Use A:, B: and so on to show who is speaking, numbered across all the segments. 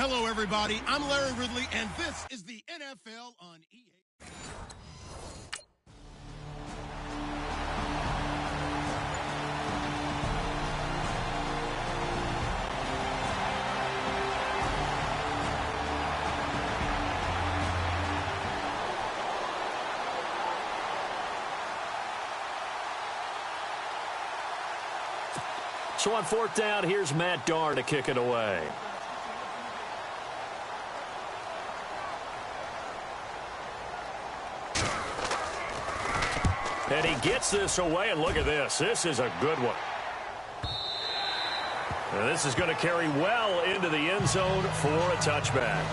A: Hello, everybody. I'm Larry Ridley, and this is the NFL on EA.
B: So on fourth down, here's Matt Darr to kick it away. And he gets this away, and look at this. This is a good one. And this is going to carry well into the end zone for a touchback.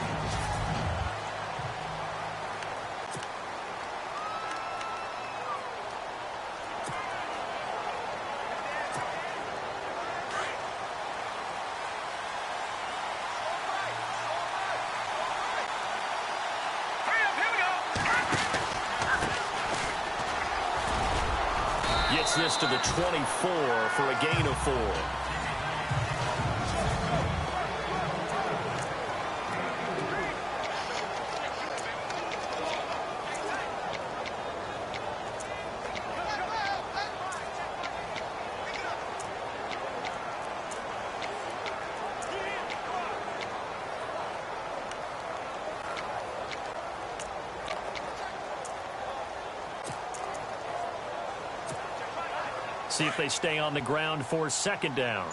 B: Gets this to the 24 for a gain of 4. See if they stay on the ground for second down.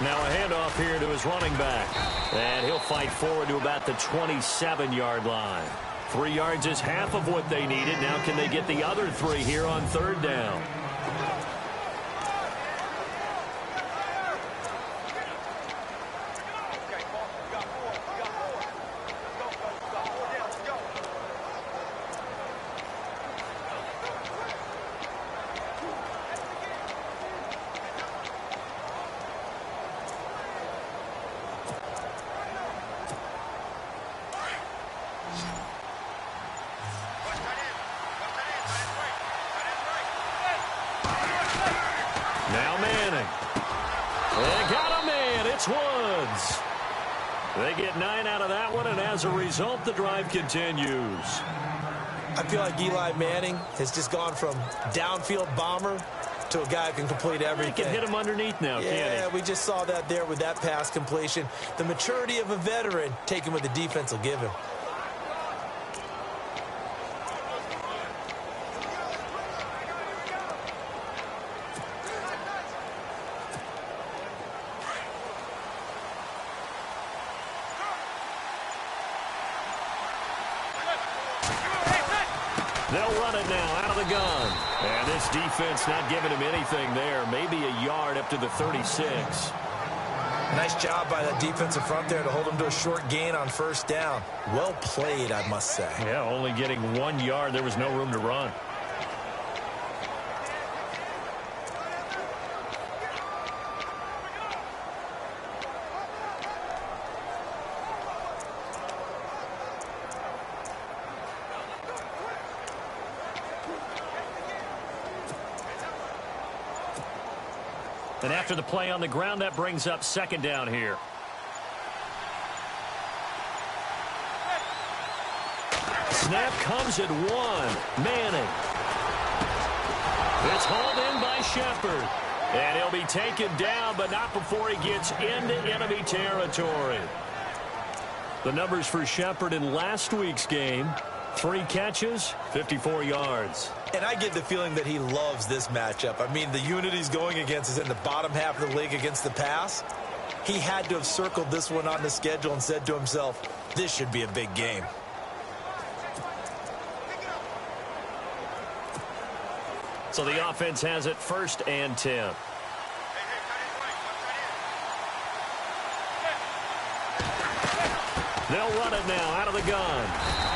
B: Now a handoff here to his running back. And he'll fight forward to about the 27-yard line. 3 yards is half of what they needed. Now can they get the other 3 here on third down? Now Manning. They got a man. It's Woods. They get 9 out of that one, and as a result, the drive continues.
C: I feel like Eli Manning has just gone from downfield bomber to a guy who can complete everything.
B: He can hit him underneath now, can't he?
C: Yeah, we just saw that there with that pass completion. The maturity of a veteran, taking what the defense will give him.
B: They'll run it now out of the gun. And this defense not giving him anything there. Maybe a yard up to the 36.
C: Nice job by that defensive front there to hold him to a short gain on first down. Well played, I must say.
B: Yeah, only getting 1 yard. There was no room to run. And after the play on the ground, that brings up second down here. Snap comes at 1. Manning. It's hauled in by Shepard. And he'll be taken down, but not before he gets into enemy territory. The numbers for Shepard in last week's game: 3 catches, 54 yards.
C: And I get the feeling that he loves this matchup. I mean, the unit he's going against is in the bottom half of the league against the pass. He had to have circled this one on the schedule and said to himself, this should be a big game.
B: So the offense has it 1st and 10. They'll run it now out of the gun.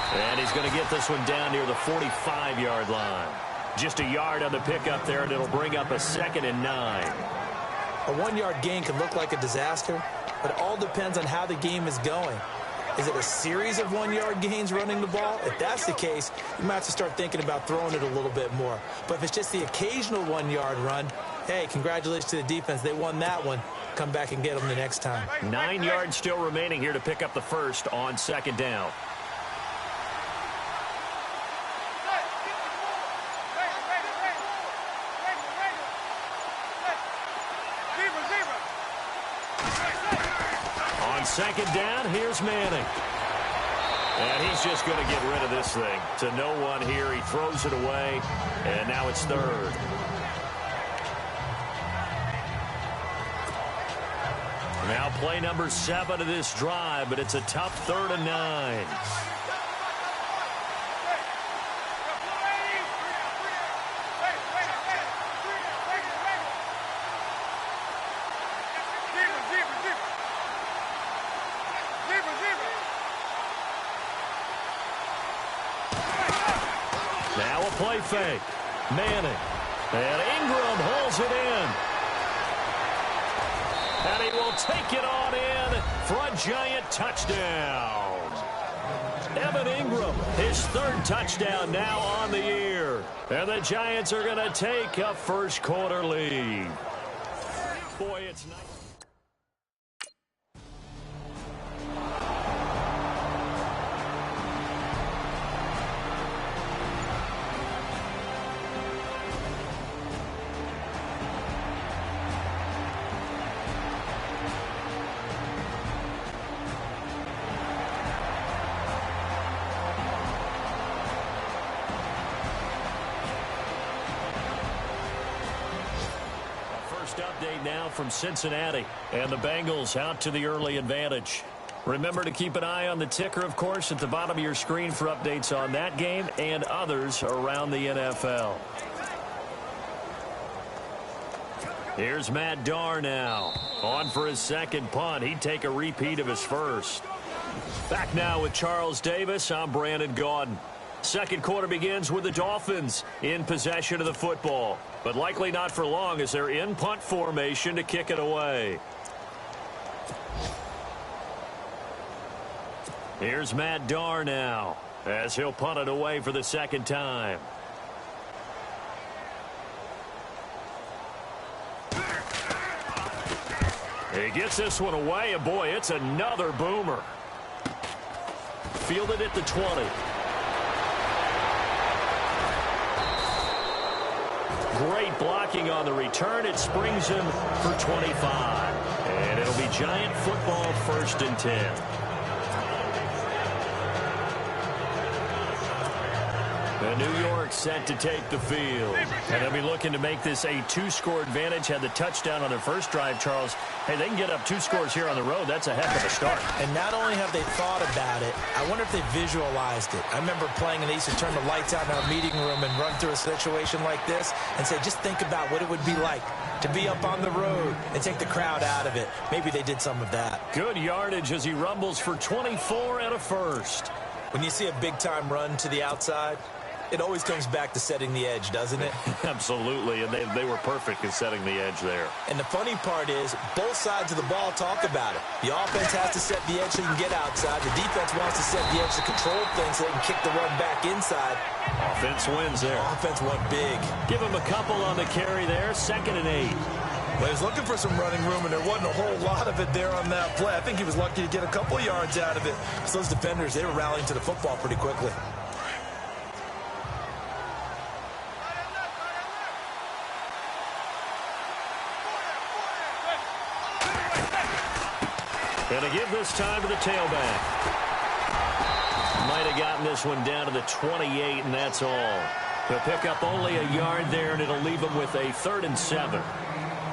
B: And he's going to get this one down near the 45-yard line. Just a yard on the pickup there, and it'll bring up a 2nd and 9.
C: A 1-yard gain can look like a disaster, but it all depends on how the game is going. Is it a series of 1-yard gains running the ball? If that's the case, you might have to start thinking about throwing it a little bit more. But if it's just the occasional 1-yard run, hey, congratulations to the defense. They won that one. Come back and get them the next time.
B: 9 yards still remaining here to pick up the first on second down. On second down, here's Manning. And he's just going to get rid of this thing. To no one here, he throws it away, and now it's third. Now play number 7 of this drive, but it's a tough 3rd and 9. Now a play fake. Manning. And Ingram holds it in. And he will take it on in for a giant touchdown. Evan Ingram, his 3rd touchdown now on the year. And the Giants are going to take a first quarter lead. Boy, it's nice. Update now from Cincinnati, and the Bengals out to the early advantage. Remember to keep an eye on the ticker, of course, at the bottom of your screen for updates on that game and others around the NFL. Here's Matt Darr now. On for his second punt. He'd take a repeat of his first. Back now with Charles Davis. I'm Brandon Gaudin. Second quarter begins with the Dolphins in possession of the football, but likely not for long as they're in punt formation to kick it away. Here's Matt Darr now as he'll punt it away for the second time. He gets this one away, and boy, it's another boomer. Fielded at the 20. Great blocking on the return. It springs him for 25. And it'll be Giant football, 1st and 10. And New York set to take the field. And they'll be looking to make this a 2-score advantage. Had the touchdown on their first drive, Charles. Hey, they can get up 2 scores here on the road. That's a heck of a start.
C: And not only have they thought about it, I wonder if they visualized it. I remember playing, and they used to turn the lights out in our meeting room and run through a situation like this and say, just think about what it would be like to be up on the road and take the crowd out of it. Maybe they did some of that.
B: Good yardage as he rumbles for 24 and a first.
C: When you see a big-time run to the outside, it always comes back to setting the edge, doesn't it?
B: Absolutely, and they were perfect in setting the edge there.
C: And the funny part is, both sides of the ball talk about it. The offense has to set the edge so they can get outside. The defense wants to set the edge to control things so they can kick the run back inside.
B: Offense wins there.
C: Offense went big.
B: Give him a couple on the carry there, 2nd and 8.
C: Well, he was looking for some running room, and there wasn't a whole lot of it there on that play. I think he was lucky to get a couple yards out of it. So those defenders, they were rallying to the football pretty quickly.
B: Going to give this time to the tailback. Might have gotten this one down to the 28, and that's all. He'll pick up only a yard there, and it'll leave him with a 3rd and 7.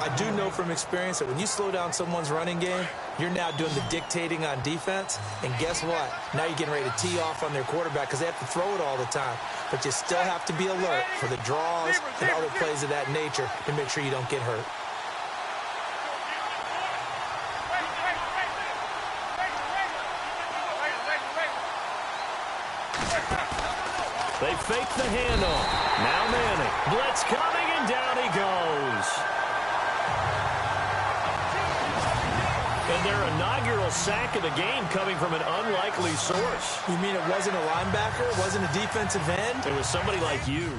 C: I do know from experience that when you slow down someone's running game, you're now doing the dictating on defense. And guess what? Now you're getting ready to tee off on their quarterback because they have to throw it all the time. But you still have to be alert for the draws and other plays of that nature to make sure you don't get hurt.
B: They fake the handoff. Now Manning. Blitz coming, and down he goes. And their inaugural sack of the game coming from an unlikely source.
C: You mean it wasn't a linebacker? It wasn't a defensive end?
B: It was somebody like you.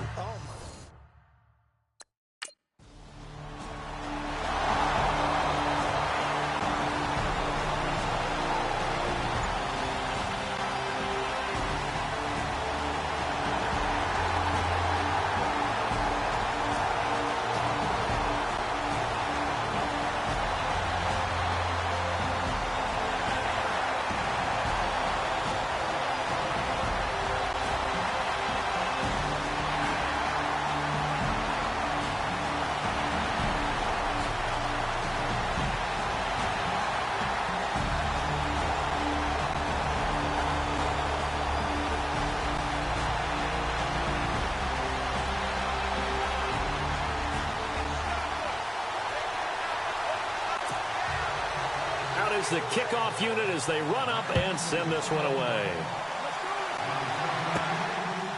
B: Is the kickoff unit as they run up and send this one away.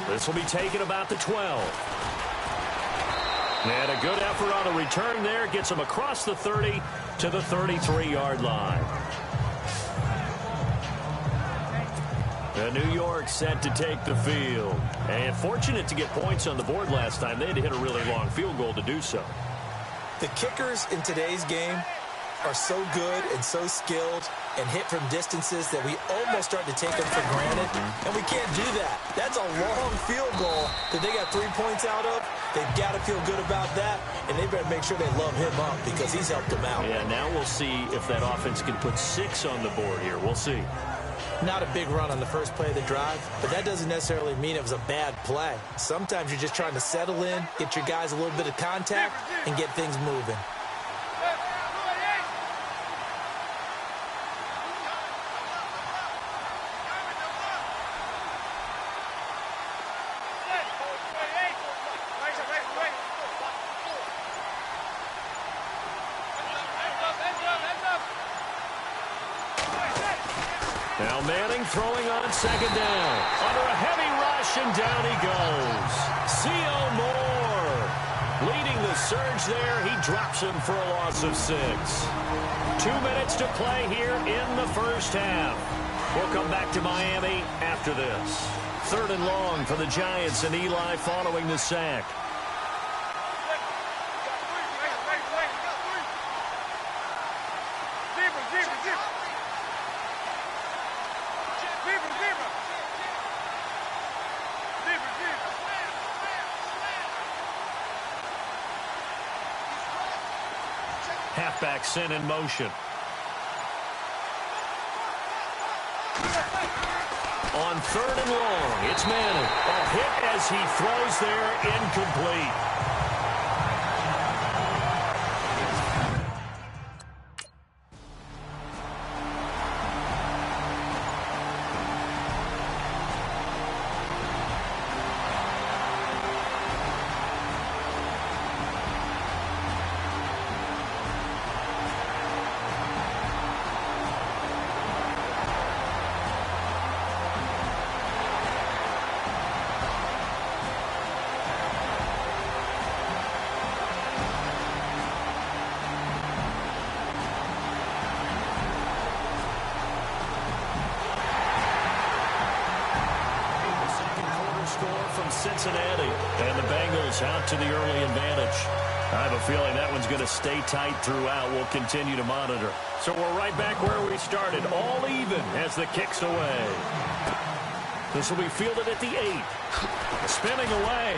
B: This will be taken about the 12. And a good effort on the return there. Gets them across the 30 to the 33-yard line. The New York set to take the field. And fortunate to get points on the board last time. They had to hit a really long field goal to do so.
C: The kickers in today's game are so good and so skilled and hit from distances that we almost start to take them for granted, and we can't do that. That's a long field goal that they got 3 points out of. They've got to feel good about that, and they better make sure they love him up because he's helped them out.
B: Yeah, now we'll see if that offense can put 6 on the board here. We'll see.
C: Not a big run on the first play of the drive, but that doesn't necessarily mean it was a bad play. Sometimes you're just trying to settle in, get your guys a little bit of contact, and get things moving.
B: Now Manning throwing on second down. Under a heavy rush, and down he goes. C.O. Moore leading the surge there. He drops him for a loss of 6. 2 minutes to play here in the first half. We'll come back to Miami after this. 3rd and long for the Giants, and Eli following the sack. Halfback sent in motion. On 3rd and long, it's Manning. A hit as he throws there, incomplete. Cincinnati, and the Bengals out to the early advantage. I have a feeling that one's going to stay tight throughout. We'll continue to monitor. So we're right back where we started, all even as the kick's away. This will be fielded at the 8. Spinning away.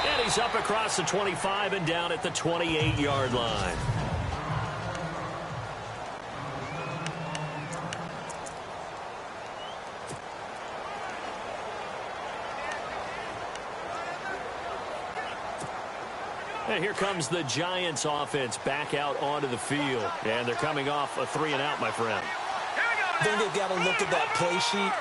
B: And he's up across the 25 and down at the 28-yard line. And here comes the Giants offense back out onto the field. And they're coming off a 3-and-out, my friend.
C: Then they've got to look at that play sheet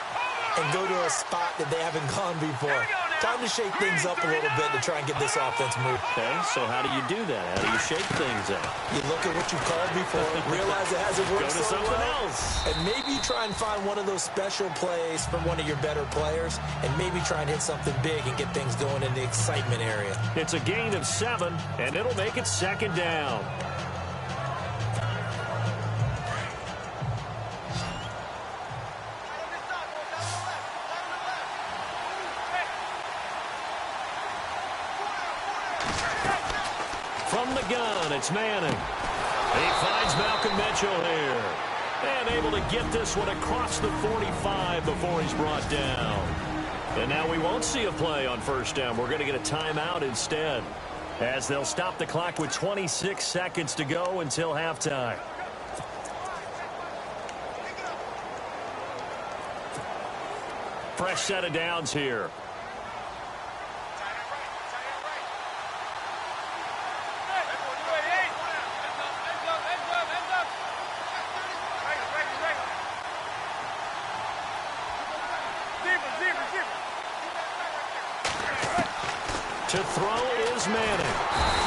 C: and go to a spot that they haven't gone before. Time to shake things up a little bit to try and get this offense moving.
B: Okay, so how do you do that? How do you shake things up?
C: You look at what you called before, realize it hasn't worked
B: Go to
C: so
B: something
C: well,
B: else.
C: and maybe try and find one of those special plays from one of your better players, and maybe try and hit something big and get things going in the excitement area.
B: It's a gain of 7, and it'll make it 2nd down. From the gun, it's Manning. He finds Malcolm Mitchell here. And able to get this one across the 45 before he's brought down. And now we won't see a play on first down. We're going to get a timeout instead, as they'll stop the clock with 26 seconds to go until halftime. Fresh set of downs here. To throw is Manning.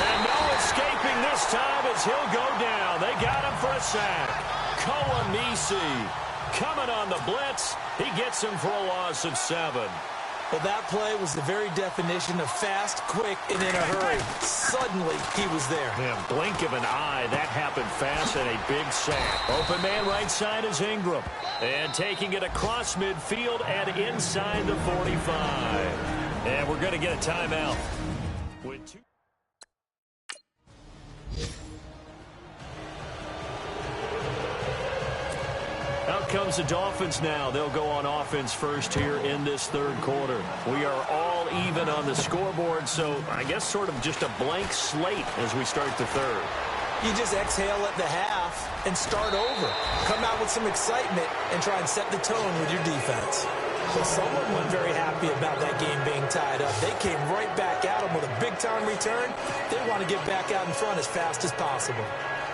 B: And no escaping this time as he'll go down. They got him for a sack. Koamisi coming on the blitz. He gets him for a loss of 7.
C: Well, that play was the very definition of fast, quick, and in a hurry. Suddenly, he was there.
B: Yeah, blink of an eye. That happened fast and a big sack. Open man right side is Ingram. And taking it across midfield and inside the 45. And we're going to get a timeout. With 2. Out comes the Dolphins now. They'll go on offense first here in this third quarter. We are all even on the scoreboard, so I guess sort of just a blank slate as we start the third.
C: You just exhale at the half and start over. Come out with some excitement and try and set the tone with your defense. But someone wasn't very happy about that game being tied up. They came right back at them with a big-time return. They want to get back out in front as fast as possible.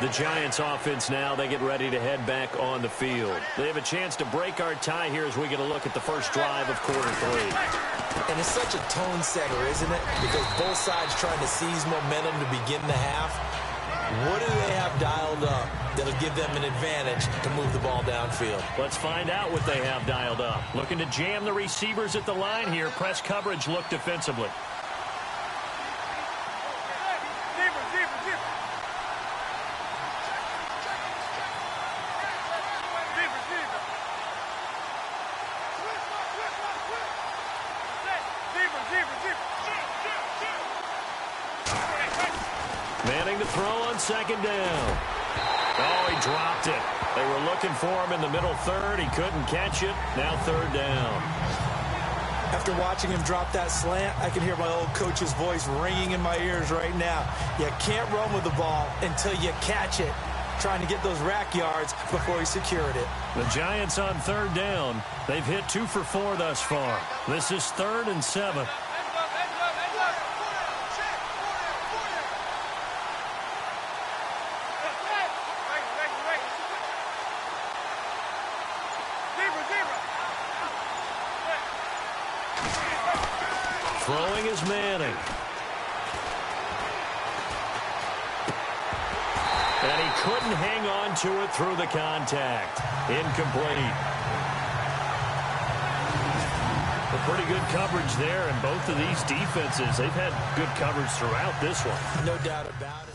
B: The Giants offense now, they get ready to head back on the field. They have a chance to break our tie here as we get a look at the first drive of quarter 3.
C: And it's such a tone setter, isn't it? Because both sides trying to seize momentum to begin the half. What do they have dialed up that'll give them an advantage to move the ball downfield?
B: Let's find out what they have dialed up. Looking to jam the receivers at the line here. Press coverage look defensively. Manning to throw on second down. Oh, he dropped it. They were looking for him in the middle third. He couldn't catch it. Now third down.
C: After watching him drop that slant, I can hear my old coach's voice ringing in my ears right now. You can't run with the ball until you catch it. Trying to get those rack yards before he secured it.
B: The Giants on third down. They've hit 2 for 4 thus far. This is 3rd and 7. Throwing is Manning. And he couldn't hang on to it through the contact. Incomplete. A pretty good coverage there, and both of these defenses, they've had good coverage throughout this one.
C: No doubt about it.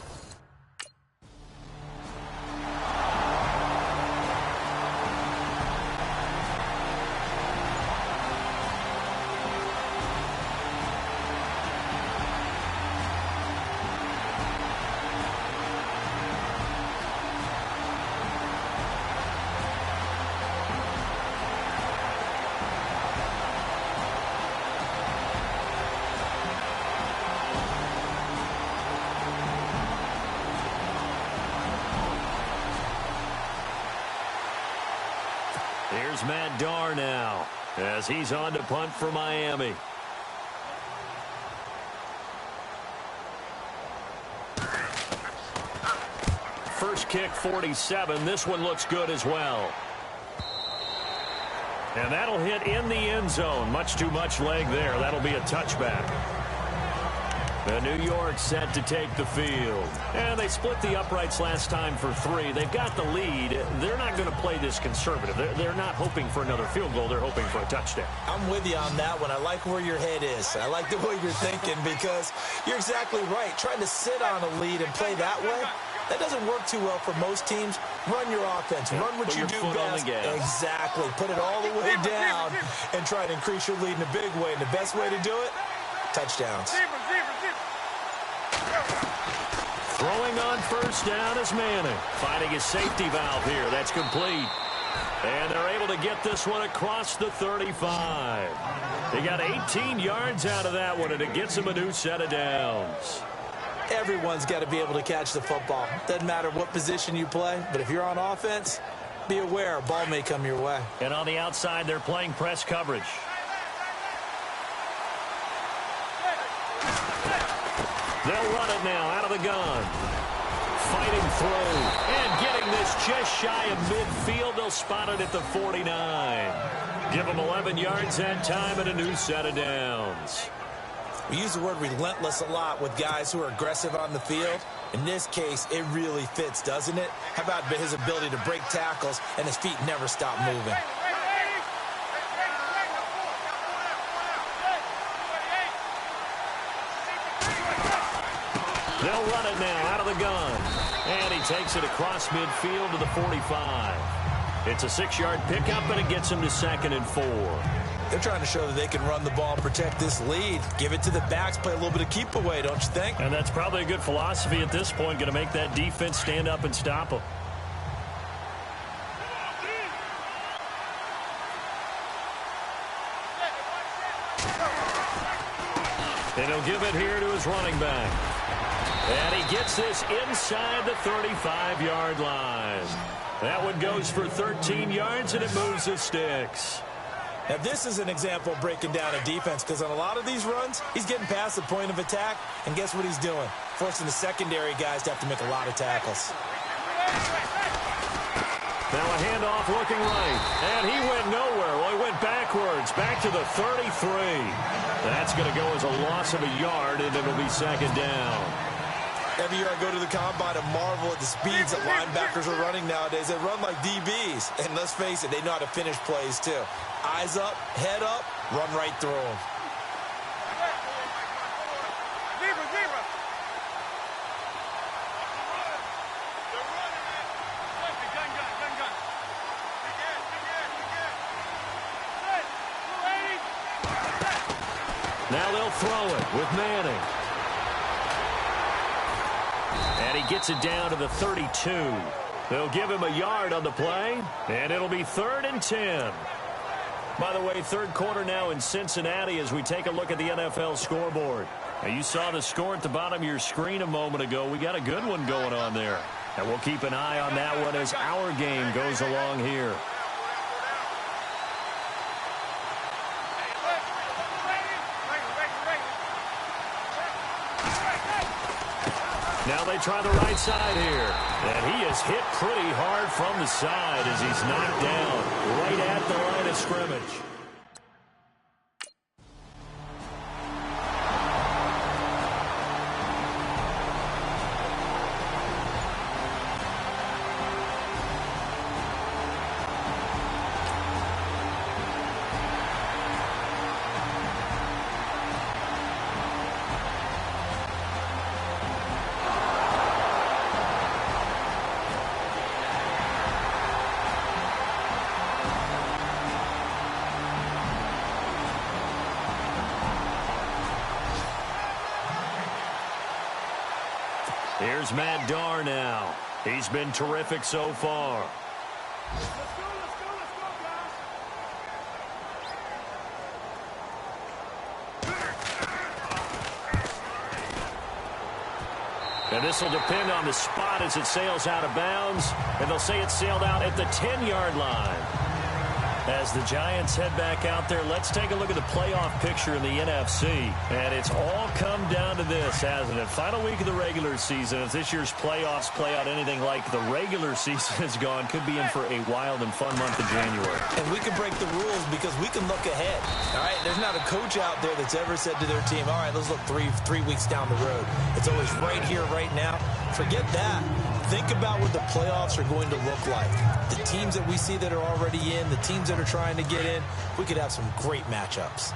B: Here's Matt Darr now as he's on to punt for Miami. First kick 47. This one looks good as well. And that'll hit in the end zone. Much too much leg there. That'll be a touchback. The New York set to take the field. And they split the uprights last time for 3. They've got the lead. They're not going to play this conservative. They're not hoping for another field goal. They're hoping for a touchdown.
C: I'm with you on that one. I like where your head is. I like the way you're thinking because you're exactly right. Trying to sit on a lead and play that way, that doesn't work too well for most teams. Run your offense. Run what you do best. Exactly. Put it all the way down and try to increase your lead in a big way. And the best way to do it, touchdowns.
B: Throwing on first down is Manning. Finding his safety valve here. That's complete. And they're able to get this one across the 35. They got 18 yards out of that one, and it gets them a new set of downs.
C: Everyone's got to be able to catch the football. Doesn't matter what position you play, but if you're on offense, be aware a ball may come your way.
B: And on the outside, they're playing press coverage. They'll run it now out of the gun. Fighting through and getting this just shy of midfield. They'll spot it at the 49. Give them 11 yards that time and a new set of downs.
C: We use the word relentless a lot with guys who are aggressive on the field. In this case, it really fits, doesn't it? How about his ability to break tackles and his feet never stop moving?
B: They'll run it now out of the gun. And he takes it across midfield to the 45. It's a 6-yard pickup, and it gets him to 2nd and 4.
C: They're trying to show that they can run the ball and protect this lead. Give it to the backs, play a little bit of keep away, don't you think?
B: And that's probably a good philosophy at this point, going to make that defense stand up and stop them. And he'll give it here to his running back. And he gets this inside the 35-yard line. That one goes for 13 yards, and it moves the sticks.
C: Now, this is an example of breaking down a defense, because on a lot of these runs, he's getting past the point of attack, and guess what he's doing? Forcing the secondary guys to have to make a lot of tackles.
B: Now a handoff looking right, and he went nowhere. Well, he went backwards, back to the 33. That's going to go as a loss of a yard, and it'll be 2nd down.
C: Every year I go to the combine and marvel at the speeds that linebackers are running nowadays. They run like DBs, and let's face it, they know how to finish plays too. Eyes up, head up, run right through them.
B: Now they'll throw it with Manning. And he gets it down to the 32. They'll give him a yard on the play, and it'll be 3rd and 10. By the way, third quarter now in Cincinnati as we take a look at the NFL scoreboard. Now, you saw the score at the bottom of your screen a moment ago. We got a good one going on there. And we'll keep an eye on that one as our game goes along here. Now they try the right side here. And he is hit pretty hard from the side as he's knocked down right at the line of scrimmage. Here's Matt Darr now. He's been terrific so far. And this will depend on the spot as it sails out of bounds. And they'll say it sailed out at the 10-yard line. As the Giants head back out there, let's take a look at the playoff picture in the NFC. And it's all come down to this, hasn't it? Final week of the regular season. If this year's playoffs play out anything like the regular season has gone, could be in for a wild and fun month of January.
C: And we can break the rules because we can look ahead. All right, there's not a coach out there that's ever said to their team, all right, let's look three weeks down the road. It's always right here, right now. Forget that. Think about what the playoffs are going to look like. The teams that we see that are already in, the teams that are trying to get in, we could have some great matchups.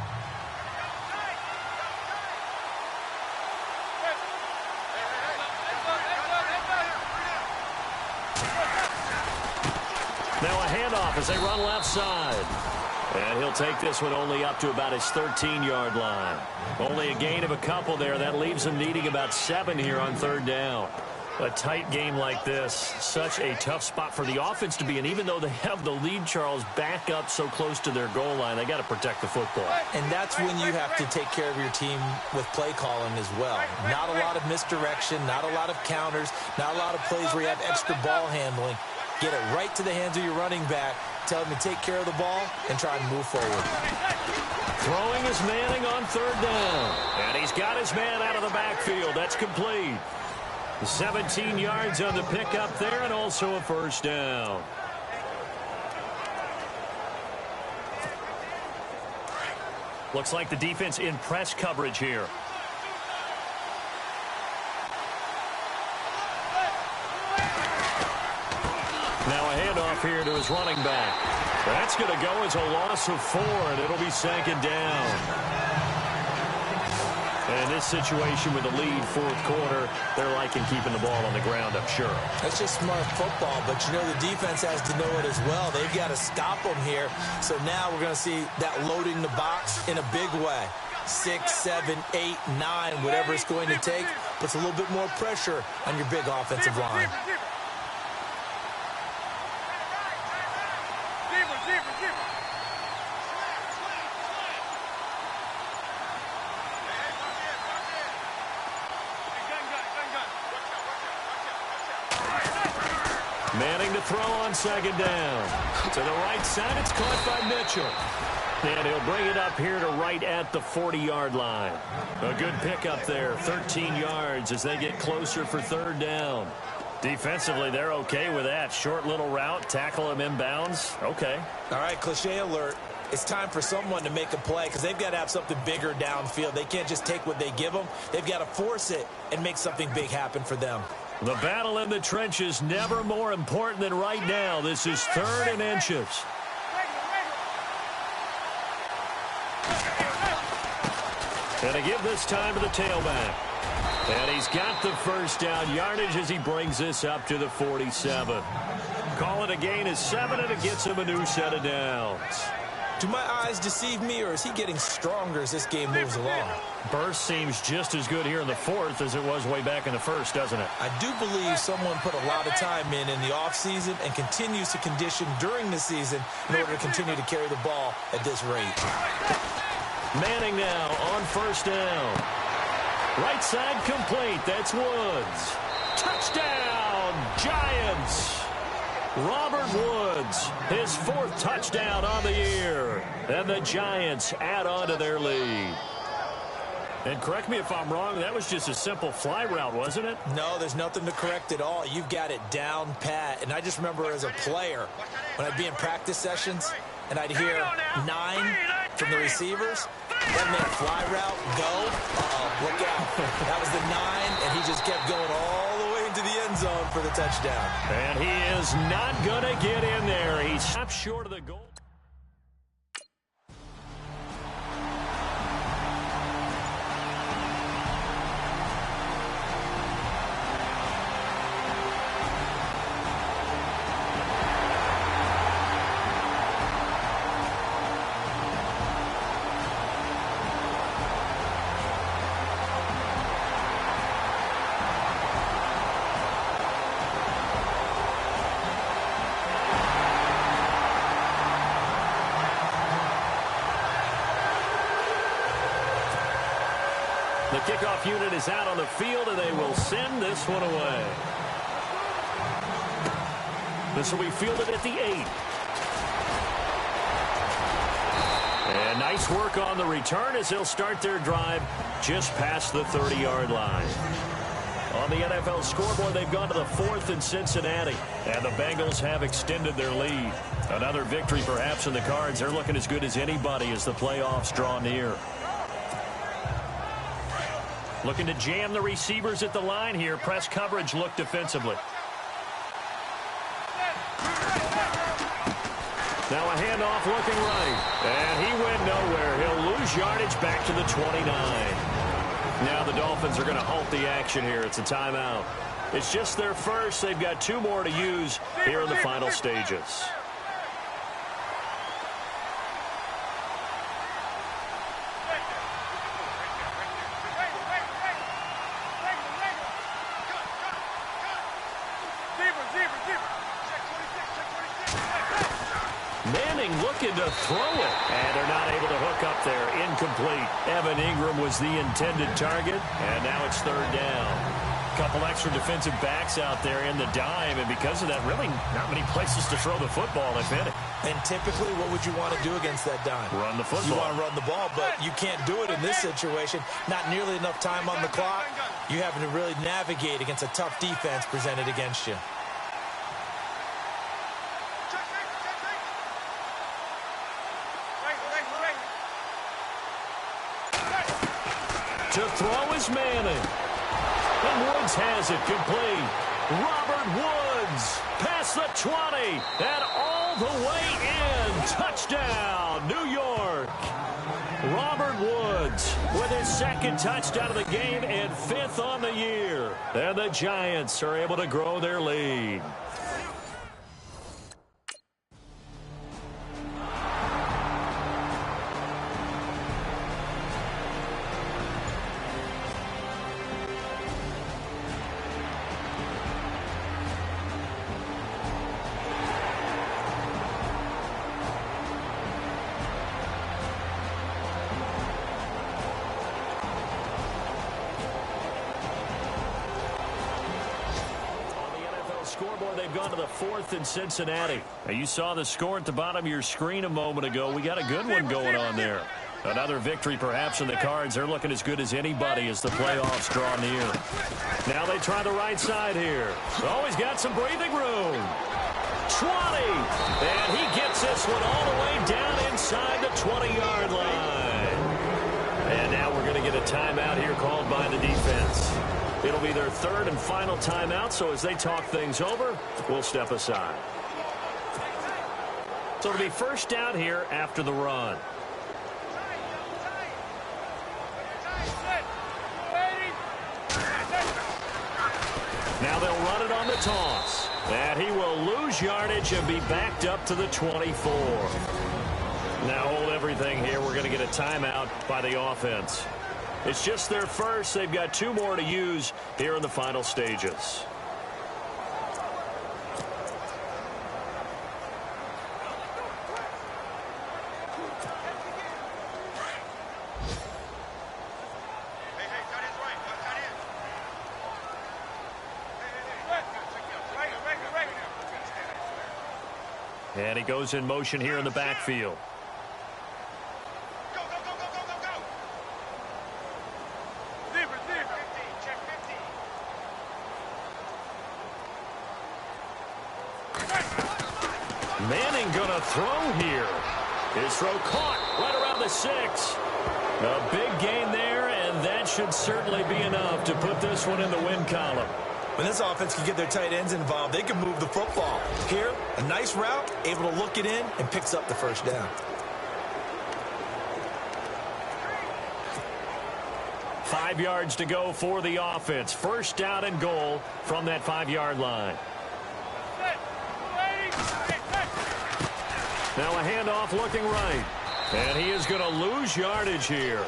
B: Now a handoff as they run left side. And he'll take this one only up to about his 13-yard line. Only a gain of a couple there. That leaves him needing about 7 here on third down. A tight game like this, such a tough spot for the offense to be in. Even though they have the lead, Charles, back up so close to their goal line, they got to protect the football.
C: And that's when you have to take care of your team with play calling as well. Not a lot of misdirection, not a lot of counters, not a lot of plays where you have extra ball handling. Get it right to the hands of your running back, tell him to take care of the ball, and try and move forward.
B: Throwing is Manning on third down. And he's got his man out of the backfield. That's complete. 17 yards on the pickup there, and also a first down. Looks like the defense in press coverage here. Now a handoff here to his running back. That's going to go as a loss of 4, and it'll be second down. And this situation with the lead fourth quarter, they're liking keeping the ball on the ground, I'm sure.
C: That's just smart football, but you know the defense has to know it as well. They've got to stop them here. So now we're going to see that loading the box in a big way. 6, 7, 8, 9, whatever it's going to take, puts a little bit more pressure on your big offensive line.
B: Manning to throw on second down. To the right side, it's caught by Mitchell. And he'll bring it up here to right at the 40-yard line. A good pickup there, 13 yards as they get closer for third down. Defensively, they're okay with that. Short little route, tackle him inbounds. Okay.
C: All right, cliche alert. It's time for someone to make a play because they've got to have something bigger downfield. They can't just take what they give them. They've got to force it and make something big happen for them.
B: The battle in the trenches never more important than right now. This is 3rd and inches. And a give this time to the tailback. And he's got the first down yardage as he brings this up to the 47. Call it a gain of 7, and it gets him a new set of downs.
C: Do my eyes deceive me, or is he getting stronger as this game moves along?
B: Burst seems just as good here in the 4th as it was way back in the 1st, doesn't it?
C: I do believe someone put a lot of time in the offseason and continues to condition during the season in order to continue to carry the ball at this rate.
B: Manning now on first down. Right side complete. That's Woods. Touchdown, Giants. Robert Woods, his 4th touchdown on the year. And the Giants add on to their lead. And correct me if I'm wrong, that was just a simple fly route, wasn't it?
C: No, there's nothing to correct at all. You've got it down pat. And I just remember as a player, when I'd be in practice sessions, and I'd hear 9 from the receivers, that meant fly route, go, look out. That was the 9, and he just kept going all the way into the end zone for the touchdown.
B: And he is not going to get in there. He stopped short of the goal. The kickoff unit is out on the field, and they will send this one away. This will be fielded at the 8. And nice work on the return as they'll start their drive just past the 30-yard line. On the NFL scoreboard, they've gone to the 4th in Cincinnati, and the Bengals have extended their lead. Another victory perhaps in the cards. They're looking as good as anybody as the playoffs draw near. Looking to jam the receivers at the line here. Press coverage look defensively. Now a handoff looking right. And he went nowhere. He'll lose yardage back to the 29. Now the Dolphins are going to halt the action here. It's a timeout. It's just their first. They've got 2 more to use here in the final stages. Manning looking to throw it. And they're not able to hook up there. Incomplete. Evan Ingram was the intended target. And now it's third down. Couple extra defensive backs out there in the dime. And because of that, really not many places to throw the football, if any.
C: And typically, what would you want to do against that dime?
B: Run the football.
C: You want to run the ball, but you can't do it in this situation. Not nearly enough time on the clock. You having to really navigate against a tough defense presented against you.
B: To throw is Manning. And Woods has it complete. Robert Woods past the 20 and all the way in. Touchdown, New York. Robert Woods with his second touchdown of the game and 5th on the year. And the Giants are able to grow their lead. Scoreboard, they've gone to the 4th in Cincinnati. Now, you saw the score at the bottom of your screen a moment ago. We got a good one going on there. Another victory perhaps in the cards. They're looking as good as anybody as the playoffs draw near. Now they try the right side here. Always got some breathing room. 20. And he gets this one all the way down inside the 20-yard line. And now we're going to get a timeout here called by the defense. It'll be their 3rd and final timeout, so as they talk things over, we'll step aside. So it'll be first down here after the run. Now they'll run it on the toss. And he will lose yardage and be backed up to the 24. Now hold everything here. We're going to get a timeout by the offense. It's just their first. They've got 2 more to use here in the final stages. And he goes in motion here in the backfield. Manning gonna throw here. His throw caught right around the 6. A big gain there, and that should certainly be enough to put this one in the win column.
C: When this offense can get their tight ends involved, they can move the football. Here, a nice route, able to look it in, and picks up the first down.
B: 5 yards to go for the offense. First down and goal from that 5-yard line. Now a handoff looking right. And he is going to lose yardage here.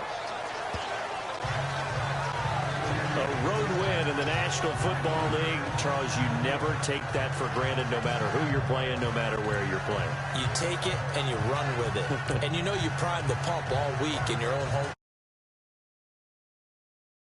B: A road win in the National Football League. Charles, you never take that for granted no matter who you're playing, no matter where you're playing.
C: You take it and you run with it. And you know you prime the pump all week in your own home